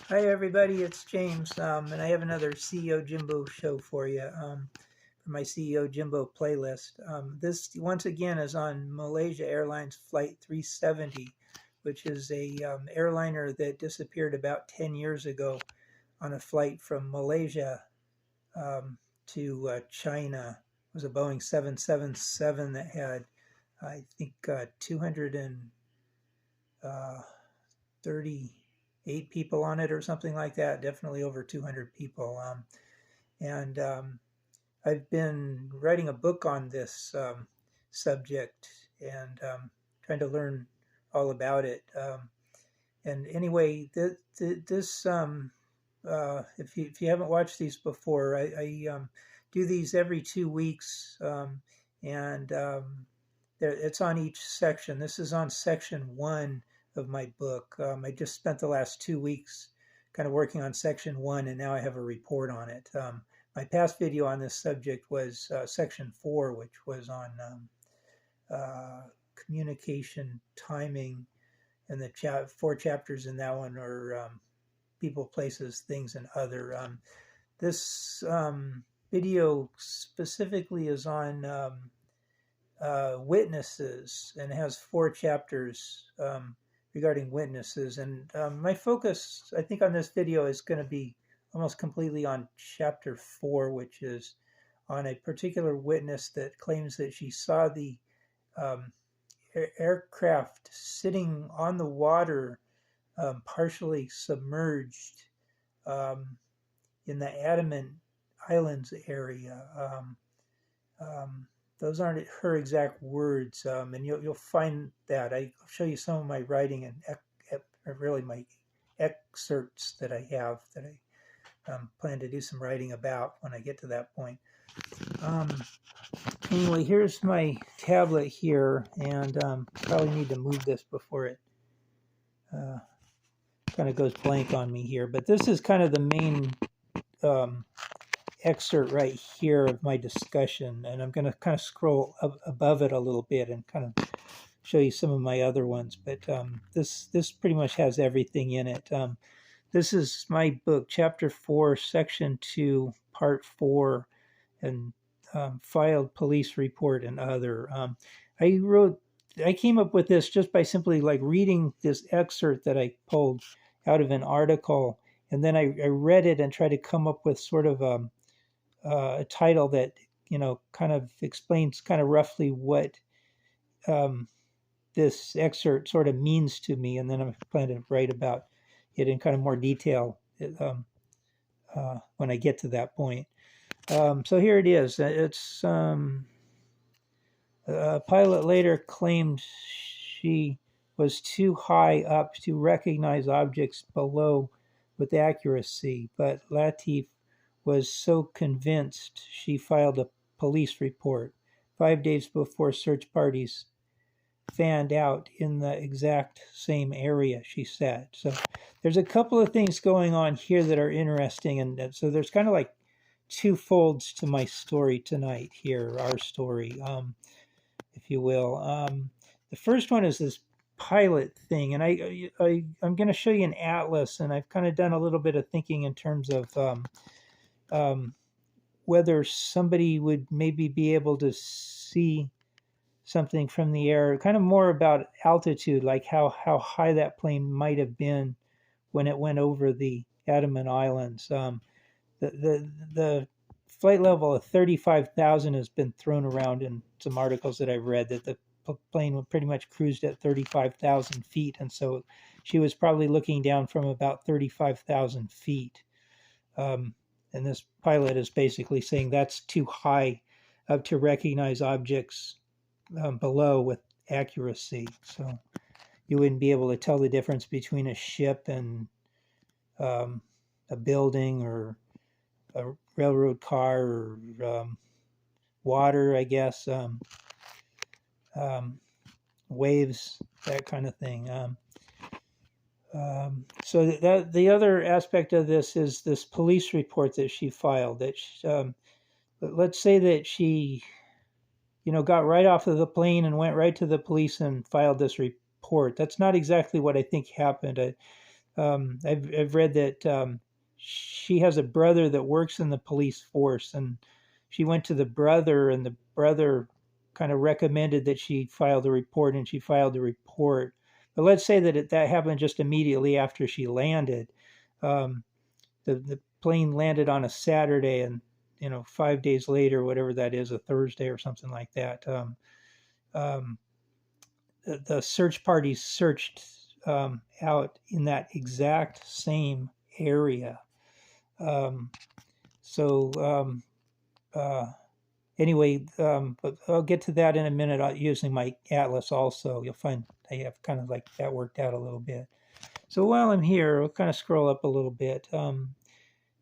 Hi everybody, it's James, and I have another CEO Jimbo show for you for my CEO Jimbo playlist. This once again is on Malaysia Airlines Flight 370, which is a airliner that disappeared about 10 years ago on a flight from Malaysia to China. It was a Boeing 777 that had, I think, 238 people on it or something like that, definitely over 200 people. And I've been writing a book on this subject and trying to learn all about it. And anyway, this if you haven't watched these before, I do these every 2 weeks, and it's on each section. This is on section 1 of my book. I just spent the last 2 weeks kind of working on section 1, and now I have a report on it. My past video on this subject was section 4, which was on communication timing, and the 4 chapters in that one are people, places, things, and other. This video specifically is on witnesses and has 4 chapters regarding witnesses. And my focus, I think, on this video is going to be almost completely on chapter 4, which is on a particular witness that claims that she saw the aircraft sitting on the water, partially submerged in the Andaman Islands area. Those aren't her exact words, and you'll find that. I'll show you some of my writing and really my excerpts that I have that I plan to do some writing about when I get to that point. Anyway, here's my tablet here, and probably need to move this before it kind of goes blank on me here. But this is kind of the main excerpt right here of my discussion, and I'm going to kind of scroll up above it a little bit and kind of show you some of my other ones. But this pretty much has everything in it. This is my book, Chapter 4, Section 2, Part 4, and filed police report and other. I came up with this just by simply like reading this excerpt that I pulled out of an article, and then I read it and tried to come up with sort of a title that, kind of explains kind of roughly what this excerpt sort of means to me, and then I'm planning to write about it in kind of more detail when I get to that point. So here it is. It's a pilot later claimed she was too high up to recognize objects below with accuracy, but Latif was so convinced she filed a police report 5 days before search parties fanned out in the exact same area she said. So there's a couple of things going on here that are interesting, and so there's kind of like 2 folds to my story tonight here, our story, if you will. The first one is this pilot thing, and I'm going to show you an atlas, and I've kind of done a little bit of thinking in terms of whether somebody would maybe be able to see something from the air, kind of more about altitude, like how high that plane might have been when it went over the Andaman Islands. The flight level of 35,000 has been thrown around in some articles that I've read, that the plane pretty much cruised at 35,000 feet, and so she was probably looking down from about 35,000 feet. And this pilot is basically saying that's too high up to recognize objects below with accuracy. So you wouldn't be able to tell the difference between a ship and a building or a railroad car or water, I guess, waves, that kind of thing. So that the other aspect of this is this police report that she filed. That let's say that she, got right off of the plane and went right to the police and filed this report. That's not exactly what I think happened. I've read that she has a brother that works in the police force, and she went to the brother, and the brother kind of recommended that she filed a report, and she filed a report. But let's say that that happened just immediately after she landed. Um, the plane landed on a Saturday, and 5 days later, whatever that is, a Thursday or something like that. Um, the search parties searched out in that exact same area. Um, so uh, anyway, but I'll get to that in a minute using my atlas also. You'll find I have kind of like that worked out a little bit. So while I'm here, I'll kind of scroll up a little bit.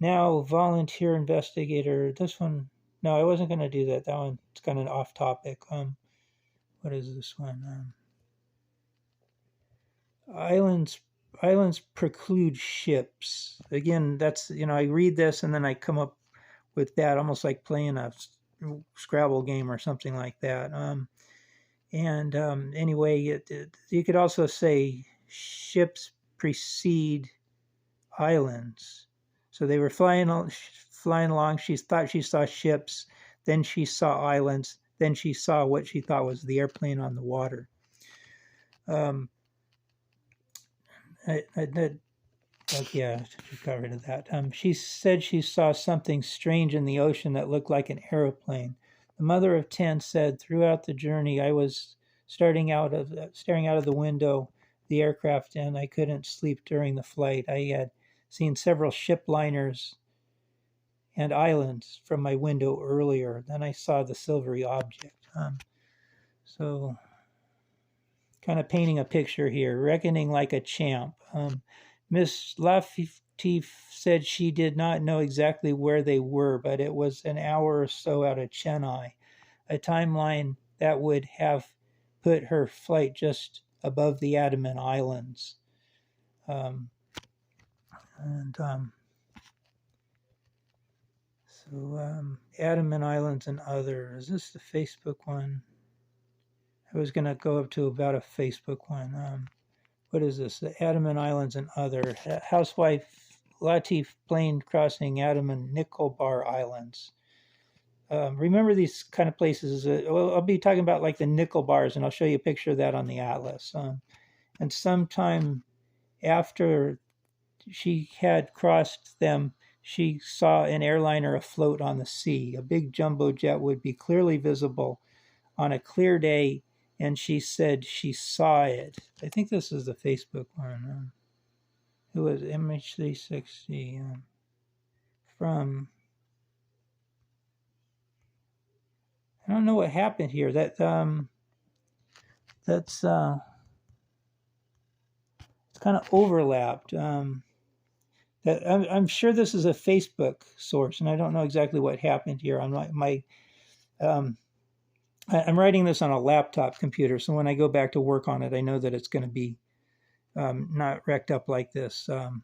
Now, volunteer investigator. This one, no, I wasn't going to do that. That one's kind of off topic. What is this one? Islands preclude ships. Again, that's I read this and then I come up with that, almost like playing a Scrabble game or something like that. Anyway, you could also say ships precede islands. So they were flying along. She thought she saw ships, then she saw islands, then she saw what she thought was the airplane on the water. Yeah, I got rid of that. She said she saw something strange in the ocean that looked like an aeroplane. The mother of 10 said, throughout the journey, I was staring out of the window, the aircraft, and I couldn't sleep during the flight. I had seen several ship liners and islands from my window earlier. Then I saw the silvery object. So kind of painting a picture here, reckoning like a champ. Miss Lafitte said she did not know exactly where they were, but it was an hour or so out of Chennai, a timeline that would have put her flight just above the Andaman Islands. Andaman Islands and other. Is this the Facebook one? I was going to go up to about a Facebook one. What is this? The Andaman Islands and other. Housewife Latif plane crossing Andaman Nicobar Islands. Remember these kind of places. I'll be talking about like the Nicobars, and I'll show you a picture of that on the atlas. And sometime after she had crossed them, she saw an airliner afloat on the sea. A big jumbo jet would be clearly visible on a clear day, and she said she saw it. I think this is the Facebook one. It was MH370 from. I don't know what happened here. That's it's kind of overlapped. I'm sure this is a Facebook source, and I don't know exactly what happened here on I'm writing this on a laptop computer, so when I go back to work on it, I know that it's going to be not wrecked up like this. I don't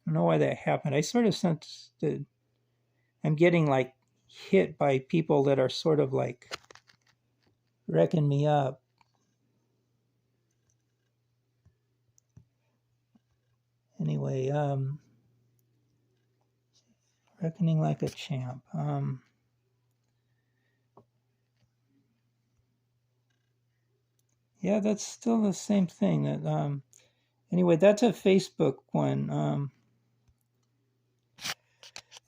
know why that happened. I sort of sense that I'm getting like hit by people that are sort of like wrecking me up. Anyway, reckoning like a champ. Yeah, that's still the same thing. That anyway, that's a Facebook one.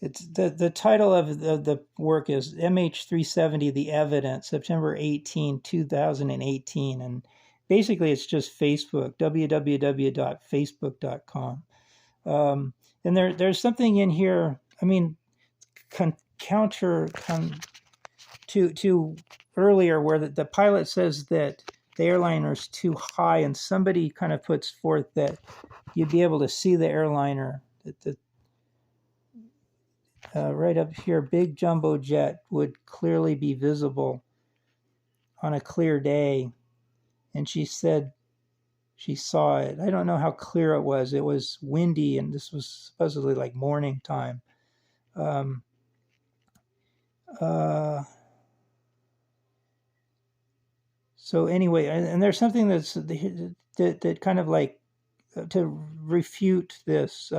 It's the title of the work is MH370: The Evidence, September 18, 2018, and basically it's just Facebook, www.facebook.com. And there's something in here. I mean, counter to earlier where the pilot says that the airliner is too high, and somebody kind of puts forth that you'd be able to see the airliner. Right up here, big jumbo jet would clearly be visible on a clear day, and she said she saw it. I don't know how clear it was. It was windy, and this was supposedly like morning time. So anyway, and there's something that kind of like to refute this.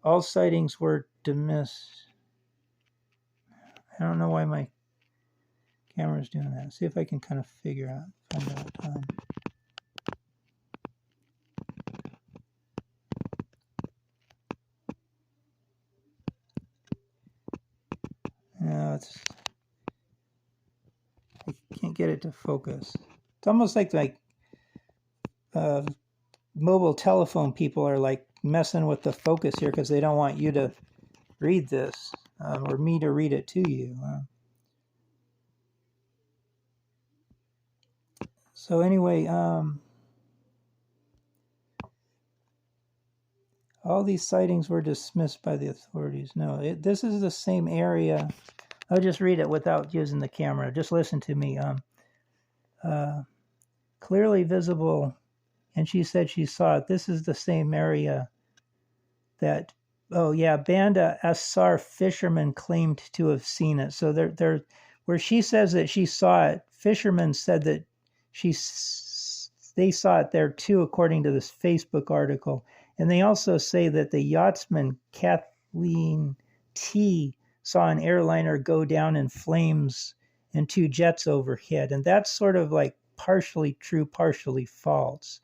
All sightings were dismissed. I don't know why my camera's doing that. See if I can kind of find out. No, I can't get it to focus. It's almost like mobile telephone people are like messing with the focus here because they don't want you to read this or me to read it to you. So anyway, all these sightings were dismissed by the authorities. No, this is the same area. I'll just read it without using the camera. Just listen to me. Clearly visible, and she said she saw it. This is the same area that, Banda Assar fishermen claimed to have seen it. So they're where she says that she saw it, fishermen said that they saw it there too, according to this Facebook article. And they also say that the yachtsman Kathleen T saw an airliner go down in flames and 2 jets overhead. And that's sort of like partially true, partially false.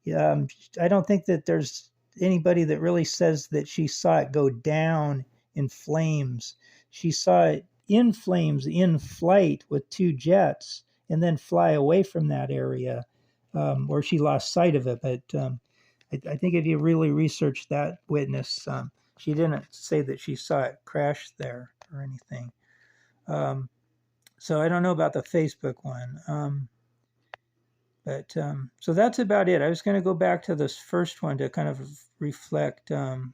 I don't think that there's anybody that really says that she saw it go down in flames. She saw it in flames in flight with 2 jets and then fly away from that area where she lost sight of it. But I think if you really research that witness, she didn't say that she saw it crash there or anything. So I don't know about the Facebook one. But so that's about it. I was going to go back to this first one to kind of reflect. Was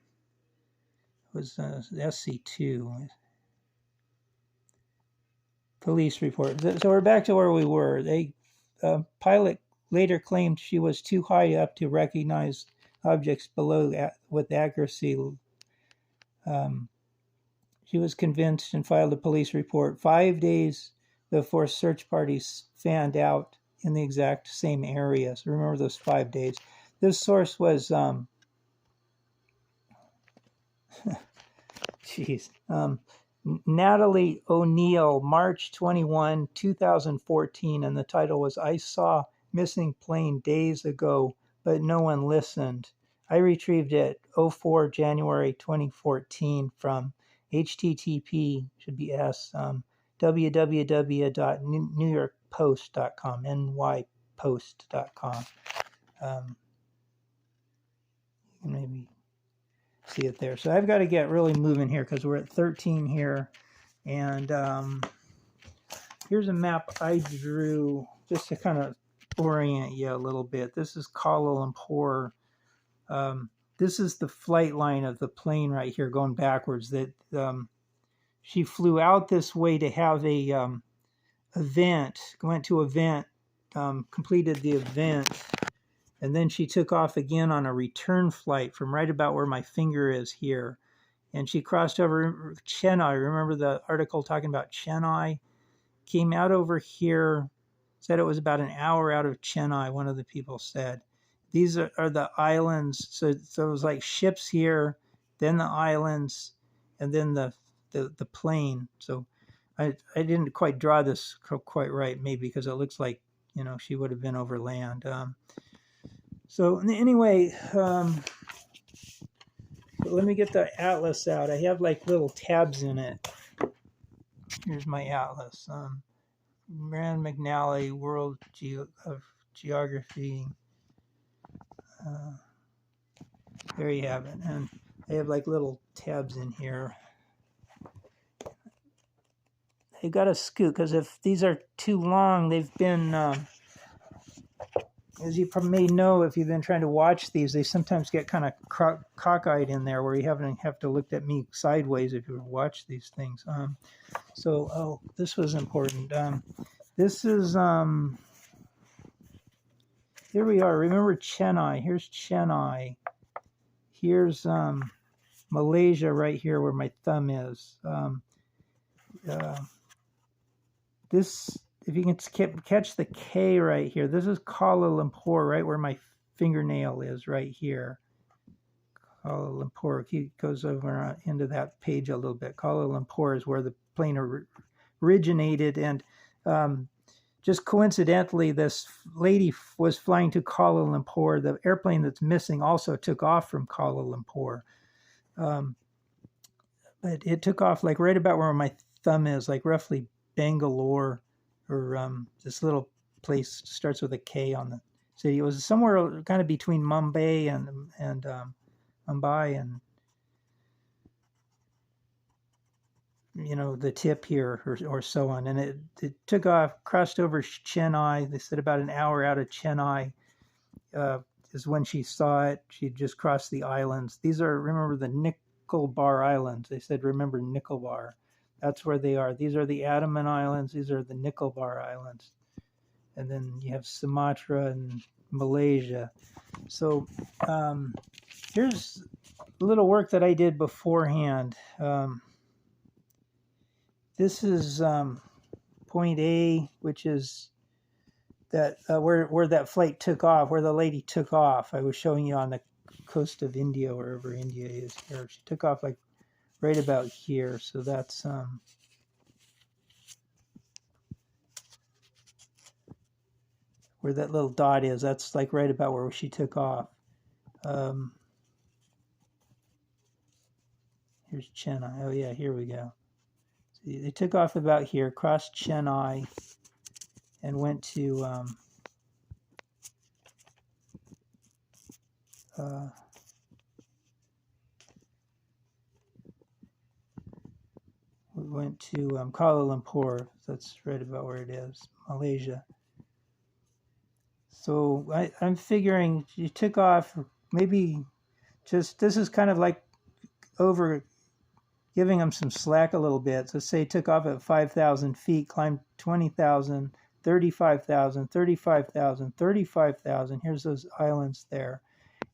SC2 police report. So we're back to where we were. Pilot later claimed she was too high up to recognize objects below with accuracy. She was convinced and filed a police report 5 days before search parties fanned out in the exact same area. So remember those 5 days. This source was, Natalie O'Neill, March 21, 2014, and the title was I Saw Missing Plane Days Ago, but No One Listened. I retrieved it 04 January 2014 from http, should be S, www.newyorkpost.com, nypost.com. You can maybe see it there. So I've got to get really moving here because we're at 13 here. And here's a map I drew just to kind of orient you a little bit. This is Kuala Lumpur. This is the flight line of the plane right here going backwards. That she flew out this way to have a event, went to event, completed the event, and then she took off again on a return flight from right about where my finger is here. And she crossed over Chennai. Remember the article talking about Chennai? Came out over here, said it was about an hour out of Chennai, one of the people said. These are the islands. So it was like ships here, then the islands, and then the plane. So I didn't quite draw this quite right, maybe because it looks like, she would have been over land. So anyway, let me get the atlas out. I have like little tabs in it. Here's my atlas. Rand McNally, World of Geography. There you have it. And I have like little tabs in here. I got to scoot because if these are too long, they've been, as you may know, if you've been trying to watch these, they sometimes get kind of cockeyed in there where you have to look at me sideways if you watch these things. This was important. This is, here we are. Remember Chennai. Here's Chennai. Here's Malaysia right here where my thumb is. This, if you can catch the K right here, this is Kuala Lumpur, right where my fingernail is right here. Kuala Lumpur. He goes over into that page a little bit. Kuala Lumpur is where the plane originated, and just coincidentally, this lady was flying to Kuala Lumpur. The airplane that's missing also took off from Kuala Lumpur. But it took off like right about where my thumb is, like roughly Bangalore, or this little place starts with a K on the city. It was somewhere kind of between Mumbai and Mumbai and the tip here or so on. And it took off, crossed over Chennai. They said about an hour out of Chennai is when she saw it. She just crossed the islands. These are, remember, the Nicobar Islands. They said, remember Nicobar. That's where they are. These are the Andaman Islands. These are the Nicobar Islands. And then you have Sumatra and Malaysia. So here's a little work that I did beforehand. This is point A, which is that where that flight took off, where the lady took off. I was showing you on the coast of India, wherever India is here. She took off like right about here. So that's where that little dot is. That's like right about where she took off. Here's Chennai. Oh yeah, here we go. They took off about here, crossed Chennai, and went to Kuala Lumpur. That's right about where it is, Malaysia. So I'm figuring you took off, maybe just, this is kind of like over giving them some slack a little bit. So say took off at 5,000 feet, climbed 20,000, 35,000, 35,000, 35,000. Here's those islands there.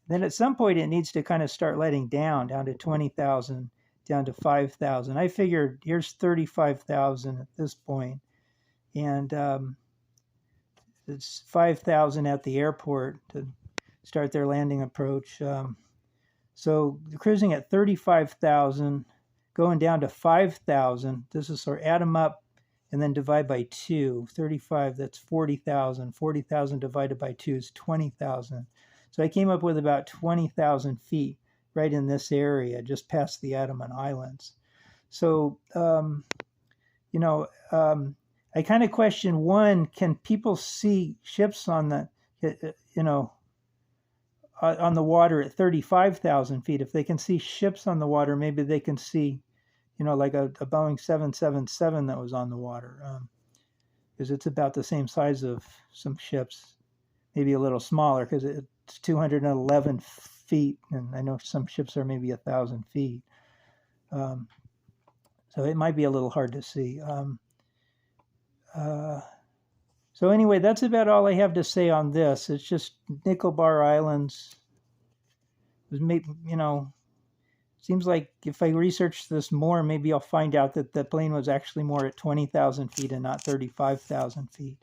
Then at some point it needs to kind of start letting down to 20,000, down to 5,000. I figured here's 35,000 at this point, and it's 5,000 at the airport to start their landing approach. So cruising at 35,000, going down to 5,000. This is sort of add them up and then divide by 2. 35, that's 40,000. 40,000 divided by 2 is 20,000. So I came up with about 20,000 feet right in this area, just past the Andaman Islands. So, I kind of question, one, can people see ships on the, on the water at 35,000 feet? If they can see ships on the water, maybe they can see, like a Boeing 777 that was on the water, because it's about the same size of some ships, maybe a little smaller because it's 211 feet, and I know some ships are maybe 1,000 feet. So it might be a little hard to see. So anyway, that's about all I have to say on this. It's just Nicobar Islands. It was, seems like if I research this more, maybe I'll find out that the plane was actually more at 20,000 feet and not 35,000 feet.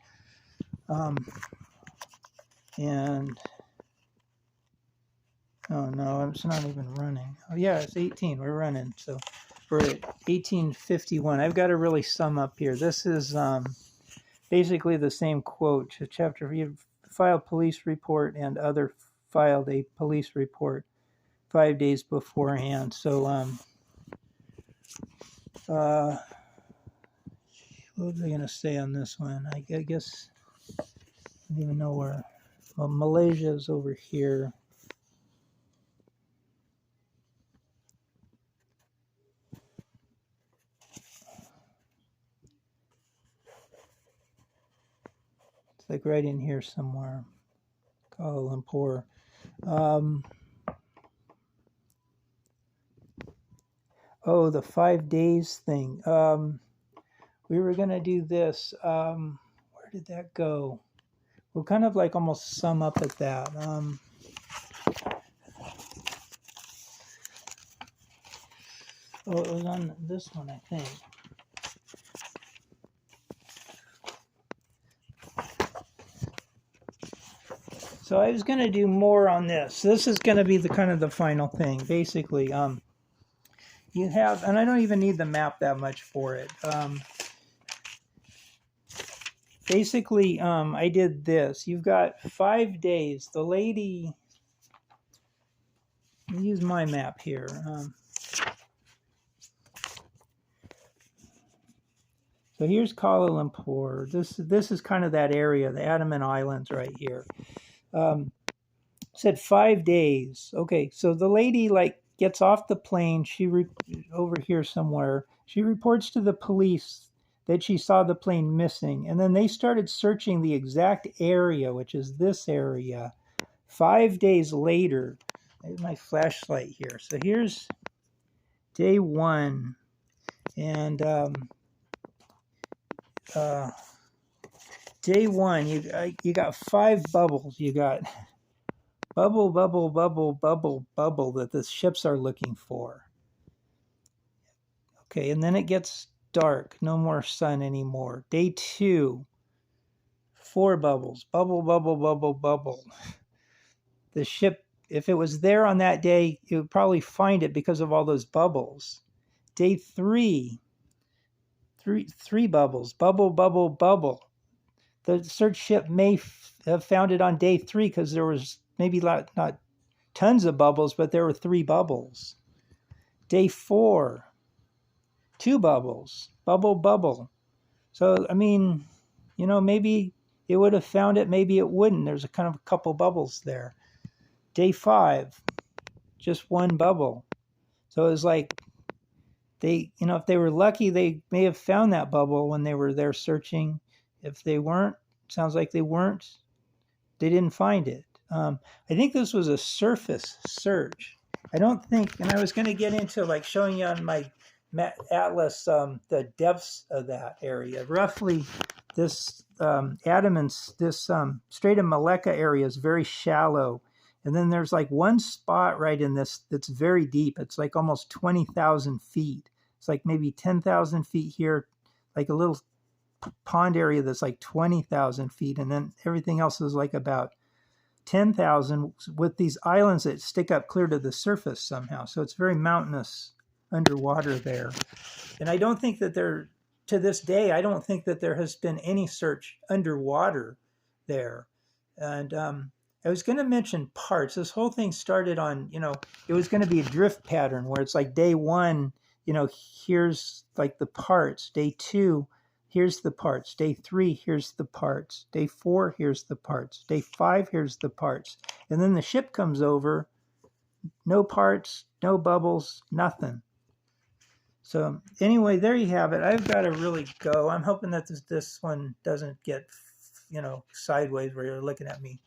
And oh no, it's not even running. Oh yeah, it's 18. We're running. So we're at 1851. I've got to really sum up here. This is basically the same quote. Chapter, you filed police report and other filed a police report 5 days beforehand. So what was I going to say on this one? I guess I don't even know where. Well, Malaysia is over here. It's like right in here somewhere. Kuala Lumpur. Oh, the 5 days thing. We were going to do this. Where did that go? We'll kind of like almost sum up at that. Oh, it was on this one, I think. So I was going to do more on this. This is going to be the kind of the final thing. Basically, you have, and I don't even need the map that much for it. Basically, I did this. You've got 5 days. The lady, let me use my map here. So here's Kuala Lumpur. This is kind of that area, the Andaman Islands right here. Said 5 days. Okay, so the lady like gets off the plane. Over here somewhere. She reports to the police that she saw the plane missing, and then they started searching the exact area, which is this area. 5 days later, I have my flashlight here. So here's day 1, and day 1, you got 5 bubbles. You got bubble, bubble, bubble, bubble, bubble that the ships are looking for. Okay, and then it gets dark. No more sun anymore. Day 2, 4 bubbles. Bubble, bubble, bubble, bubble. The ship, if it was there on that day, it would probably find it because of all those bubbles. Day 3, three bubbles. Bubble, bubble, bubble. The search ship may have found it on day 3 because there was maybe not tons of bubbles, but there were 3 bubbles. Day 4, 2 bubbles. Bubble, bubble. So, I mean, maybe it would have found it, maybe it wouldn't. There's a kind of a couple bubbles there. Day 5, just 1 bubble. So it was like if they were lucky, they may have found that bubble when they were there searching. If they weren't, sounds like they weren't, they didn't find it. I think this was a surface search. I don't think, and I was going to get into like showing you on my atlas the depths of that area. Roughly, this this Strait of Malacca area is very shallow. And then there's like one spot right in this that's very deep. It's like almost 20,000 feet. It's like maybe 10,000 feet here, like a little pond area that's like 20,000 feet. And then everything else is like about 10,000 with these islands that stick up clear to the surface somehow. So it's very mountainous underwater there. And I don't think that to this day, I don't think that there has been any search underwater there. And I was going to mention parts. This whole thing started on, it was going to be a drift pattern where it's like day 1, here's like the parts. Day 2, here's the parts. Day 3, here's the parts. Day 4, here's the parts. Day 5, here's the parts. And then the ship comes over, no parts, no bubbles, nothing. So anyway, there you have it. I've got to really go. I'm hoping that this one doesn't get, sideways where you're looking at me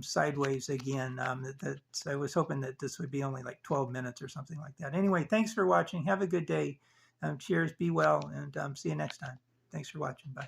sideways again. I was hoping that this would be only like 12 minutes or something like that. Anyway, thanks for watching. Have a good day. Cheers. Be well. And see you next time. Thanks for watching. Bye.